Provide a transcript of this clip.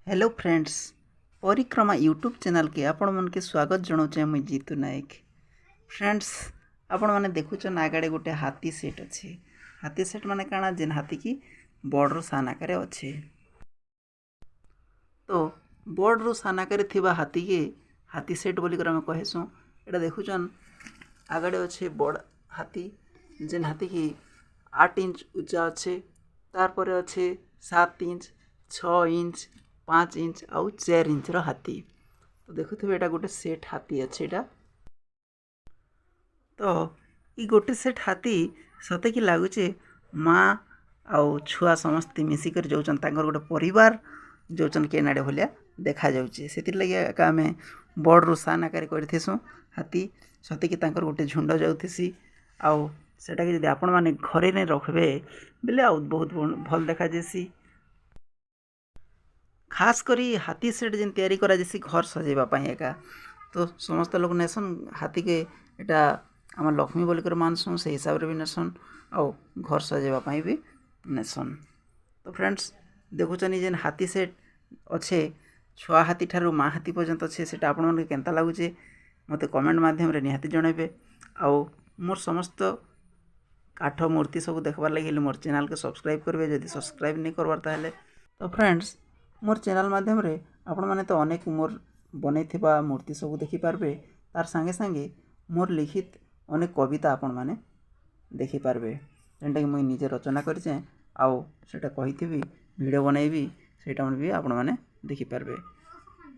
Hello friends, परिक्रमा YouTube channel के आपण मन के स्वागत जनाऊे मुझे जीतू नायक। फ्रेंड्स, आपण मैंने देखुन आगे गोटे हाथी सेट अच्छे। हाथी सेट माने काना जेन हाथी की बड़ सान आकार अच्छे। तो बड़ सान आकार थिबा हाथी के हाथी सेट बोलिकर आम कहसुँ। यहाँ देखुन आगे अच्छे बड़ हाथी जेन हाथी की 8 इंच उच्चा अच्छे, तार अच्छे 7 इंच, 6 इंच, 5 इंच आउ 4 इंच हाथी। तो देखुए यहाँ गोटे सेट हाथी अच्छे। यहाँ तो ये गोटे सेट हाथी सते कि लगुचे माँ आउ छुआ समस्ते मिसिकर जाऊन गोटे परिवार जाऊन केनाडे भाया देखा जाऊे। से लगे आम बड़ सान आकार करसुँ हाथी सते कि गोटे झुंड जाऊसी। आउ सेटा कि आपण मैंने घरे नहीं रखबे बेले आउ बहुत भल देखा जासी। खास करी हाथी सेट जेन तैयारी करा जैसी घर सजेवाई एका। तो समस्त लोग नेसन हाथी के एटा आम लक्ष्मी बोलिकर मानसुँ, से हिसाब से भी नेसन आउ घर सजेवाई भी नेसन। तो फ्रेंड्स देखुचनी जेन हाथी सेट अच्छे छुआ हाथी ठारू माँ हाथी पर्यंत अच्छे से आपण मन केनता लगुचे मते कमेंट माध्यम रे निहाती जणाइबे। आउ मोर समस्त काठ मूर्ति सब देखबार लगे मोर चैनल के सब्सक्राइब करेंगे जदि सब्सक्राइब नहीं करवार ताहले। तो फ्रेंड्स मोर चैनल माध्यम रे आपण माने तो अनेक मोर बनै थिबा मूर्ति सब देखि पारबे। तार संगे संगे मोर लिखित अनेक कविता आपण माने देखि पारबे, जेनटा कि मुई निजे रचना करछे आउ सेटा कहिथिबी वीडियो बनैबी, सेटा मन भी आपण माने देखि पारबे।